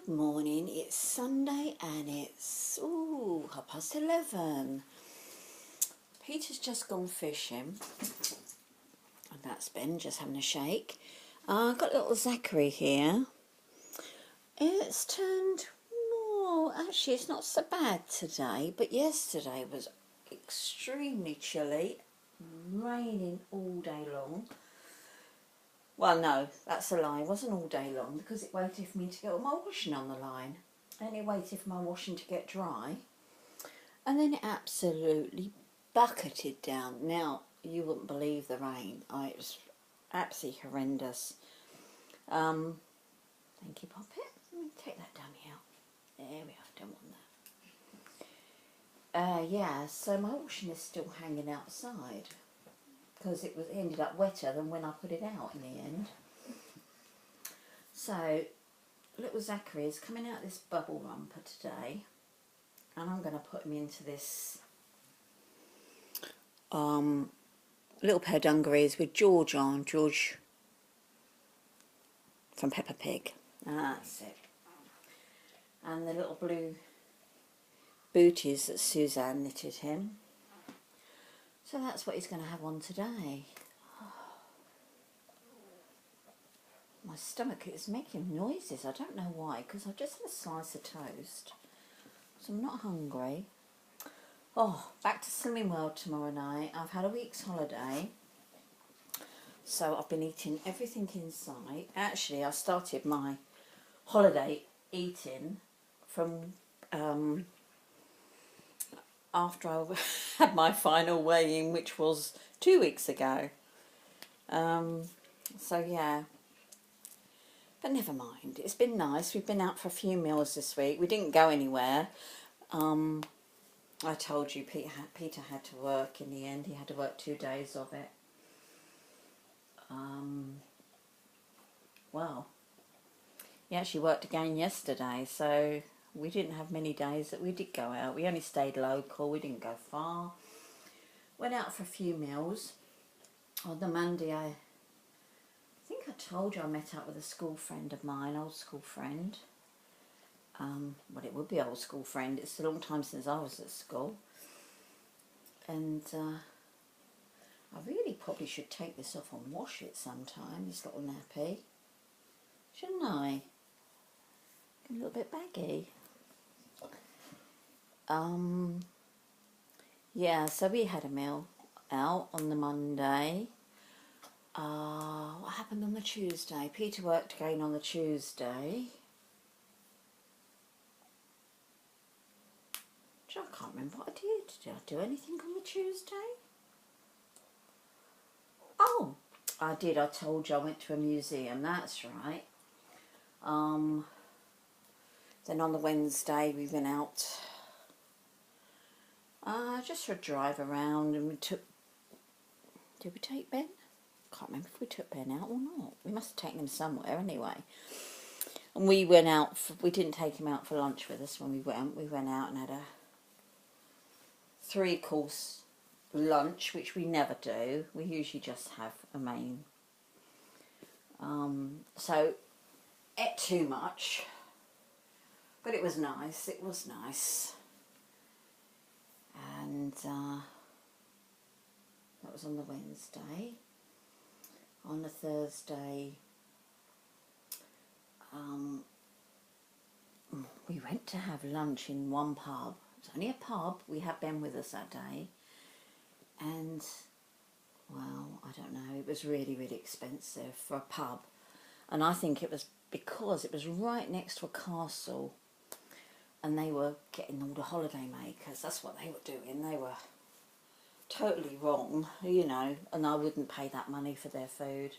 Good morning, it's Sunday and it's 11:30. Peter's just gone fishing and that's Ben just having a shake. I've got little Zachary here. It's turned more, actually it's not so bad today, but yesterday was extremely chilly, raining all day long. Well, no, that's a lie. It wasn't all day long because it waited for me to get all my washing on the line. And it waited for my washing to get dry. And then it absolutely bucketed down. Now, you wouldn't believe the rain. It was absolutely horrendous. Thank you, Poppet. Let me take that dummy out. There we are. Don't want that. Yeah, so my washing is still hanging outside, because it ended up wetter than when I put it out in the end. So, little Zachary is coming out of this bubble romper today, and I'm going to put him into this little pair of dungarees with George on, George from Peppa Pig. That's it. And the little blue booties that Suzanne knitted him. So that's what he's going to have on today. My stomach is making noises. I don't know why, because I just had a slice of toast. So I'm not hungry. Oh, back to Slimming World tomorrow night. I've had a week's holiday. So I've been eating everything in sight. Actually, I started my holiday eating from after I had my final weigh-in, which was 2 weeks ago. So yeah, but never mind. It's been nice. We've been out for a few meals this week. We didn't go anywhere. I told you Peter had to work in the end. He had to work 2 days of it. Well, he actually worked again yesterday, so we didn't have many days that we did go out. We only stayed local. We didn't go far. Went out for a few meals. On the Monday, I think I told you I met up with a school friend of mine, old school friend. Well, it would be old school friend. It's a long time since I was at school. And I really probably should take this off and wash it sometime, this little nappy. Shouldn't I? A little bit baggy. Yeah, so we had a meal out on the Monday. What happened on the Tuesday? Peter worked again on the Tuesday. I can't remember what I did. Did I do anything on the Tuesday? Oh, I did. I told you I went to a museum. That's right. Then on the Wednesday we went out just for a drive around, and we took... Did we take Ben? Can't remember if we took Ben out or not. We must have taken him somewhere anyway. And we went out. We didn't take him out for lunch with us when we went. We went out and had a 3-course lunch, which we never do. We usually just have a main. So ate too much, but it was nice. It was nice. And that was on the Wednesday. On the Thursday, we went to have lunch in one pub. It was only a pub. We had Ben with us that day. And, well, I don't know, it was really, really expensive for a pub. And I think it was because it was right next to a castle. And they were getting all the holiday makers. That's what they were doing. They were totally wrong, you know. And I wouldn't pay that money for their food.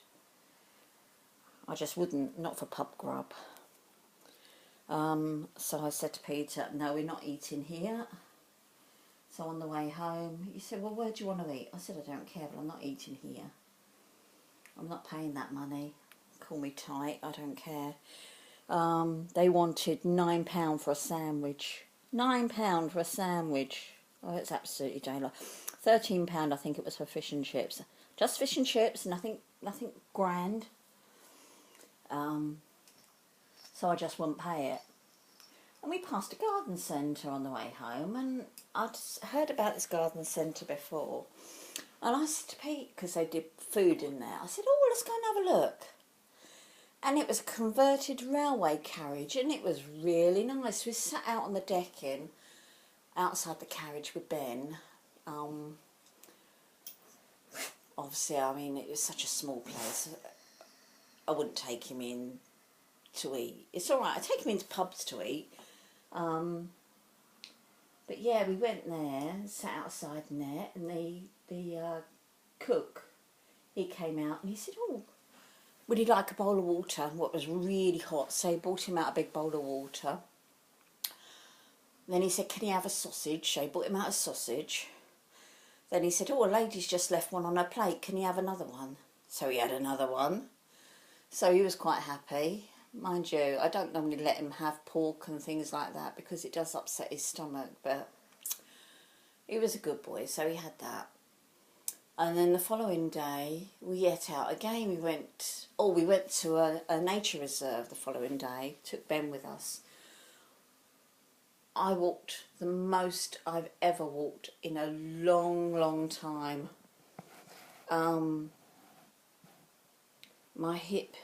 I just wouldn't, not for pub grub. So I said to Peter, no, we're not eating here. So on the way home, he said, well, where do you want to eat? I said, I don't care, but I'm not eating here. I'm not paying that money. Call me tight, I don't care. They wanted £9 for a sandwich. £9 for a sandwich. Oh, it's absolutely daylight. £13, I think it was, for fish and chips. Just fish and chips, nothing grand. So I just wouldn't pay it. And we passed a garden centre on the way home, and I'd heard about this garden centre before. And I said to Pete, because they did food in there, I said, oh, let's go and have a look. And it was a converted railway carriage, and it was really nice. We sat out on the decking outside the carriage with Ben. Obviously, I mean, it was such a small place. I wouldn't take him in to eat. It's all right. I take him into pubs to eat. But yeah, we went there, sat outside in there, and the cook, he came out and he said, oh, would he like a bowl of water? What was really hot, so he brought him out a big bowl of water. Then he said, can he have a sausage? So he brought him out a sausage. Then he said, oh, a lady's just left one on her plate, can he have another one? So he had another one. So he was quite happy. Mind you, I don't normally let him have pork and things like that because it does upset his stomach, but he was a good boy, so he had that. And then the following day, we ate out again. We went to a nature reserve the following day, took Ben with us. I walked the most I've ever walked in a long, long time. My hip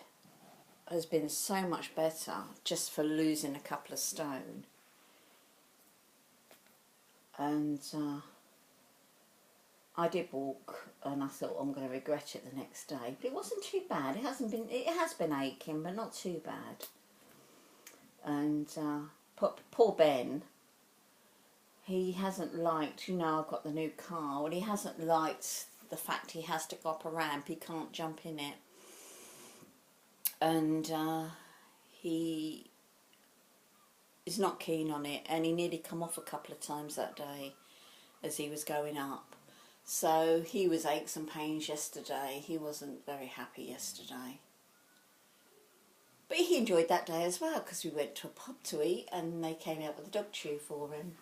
has been so much better just for losing a couple of stone. And I did walk, and I thought I'm going to regret it the next day. But it wasn't too bad. It has been aching, but not too bad. And poor Ben, he hasn't liked, you know, I've got the new car, and he hasn't liked the fact he has to go up a ramp. He can't jump in it. And he is not keen on it, and he nearly come off a couple of times that day as he was going up. So he was aches and pains yesterday. He wasn't very happy yesterday. But he enjoyed that day as well because we went to a pub to eat and they came out with a dog chew for him.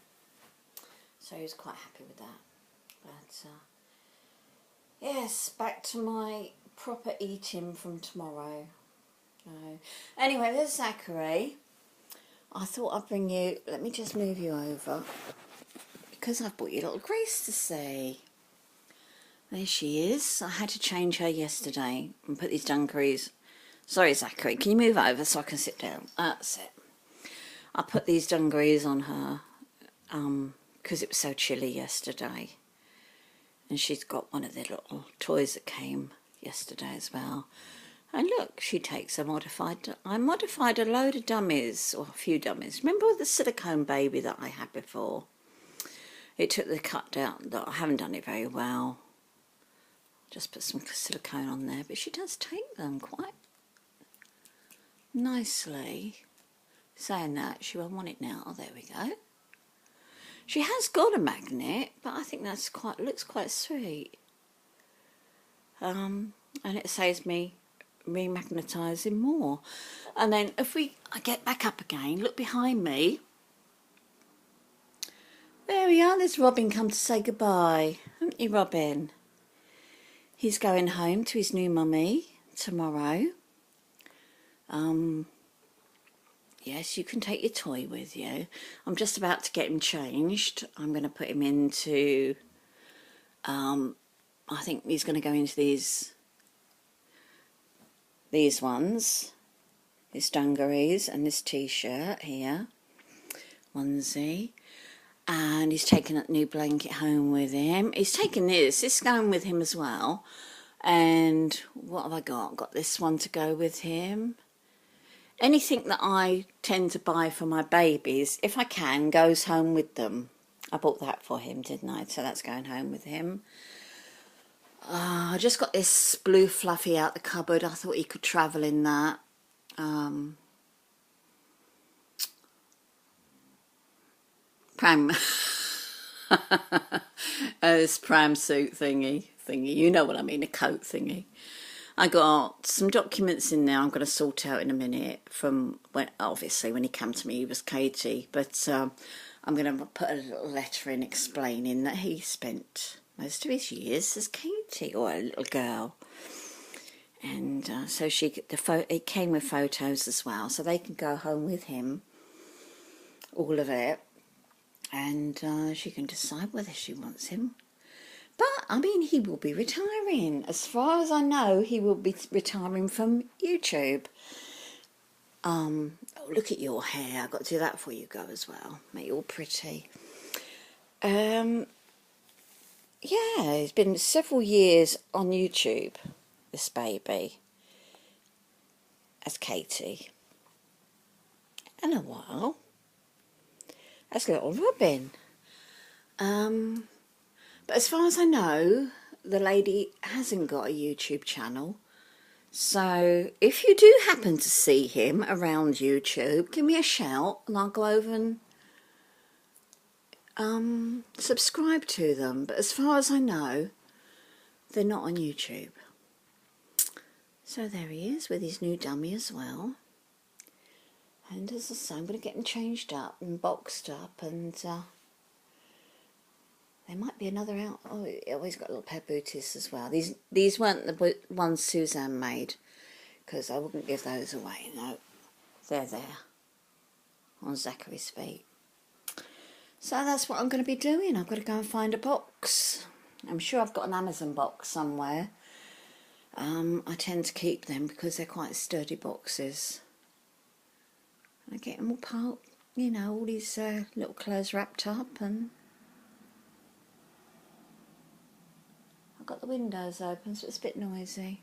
So he was quite happy with that. But yes, back to my proper eating from tomorrow. Anyway, there's Zachary. I thought I'd bring you, let me just move you over because I've brought you little Grace to see. There she is. I had to change her yesterday and put these dungarees. Sorry, Zachary, can you move over so I can sit down? That's it. I put these dungarees on her because it was so chilly yesterday. And she's got one of the little toys that came yesterday as well. And look, she takes a I modified a load of dummies, or a few dummies. Remember the silicone baby that I had before? It took the cut down, that I haven't done it very well. Just put some silicone on there, but she does take them quite nicely. Saying that, she won't want it now. Oh, there we go. She has got a magnet, but I think that's looks quite sweet. And it saves me remagnetising more. And then if I get back up again, look behind me. There we are. There's Robin come to say goodbye. Haven't you, Robin? He's going home to his new mummy tomorrow. Yes, you can take your toy with you. I'm just about to get him changed. I'm going to put him into, I think he's going to go into these ones, his dungarees and this t-shirt here, onesie. And he's taking that new blanket home with him. He's taking this is going with him as well. And what have I got? Got this one to go with him. Anything that I tend to buy for my babies, if I can, goes home with them. I bought that for him, didn't I? So that's going home with him. I just got this blue fluffy out the cupboard. I thought he could travel in that. Pram. This pram suit thingy. You know what I mean, a coat thingy. I got some documents in there I'm going to sort out in a minute from when, obviously, when he came to me, he was Katie. But I'm going to put a little letter in explaining that he spent most of his years as Katie, or a little girl. And so it came with photos as well, so they can go home with him. all of it, and she can decide whether she wants him. But, I mean, he will be retiring. As far as I know, he will be retiring from YouTube. Oh, look at your hair. I've got to do that before you go as well. Make it all pretty. Yeah, it's been several years on YouTube, this baby, as Katie. And a while as little Robin. But as far as I know, the lady hasn't got a YouTube channel. So if you do happen to see him around YouTube, give me a shout and I'll go over and subscribe to them. But as far as I know, they're not on YouTube. So there he is with his new dummy as well. And as I say, I'm going to get him changed up and boxed up, and there might be another out. Oh, he's got a little pair of booties as well. These weren't the ones Suzanne made, because I wouldn't give those away. No, they're there on Zachary's feet. So that's what I'm going to be doing. I've got to go and find a box. I'm sure I've got an Amazon box somewhere. I tend to keep them because they're quite sturdy boxes. I get them all part, you know, all these little clothes wrapped up, and I've got the windows open, so it's a bit noisy.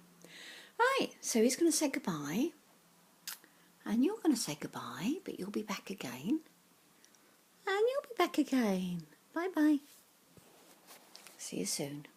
Right, so he's going to say goodbye, and you're going to say goodbye, but you'll be back again, and you'll be back again. Bye bye. See you soon.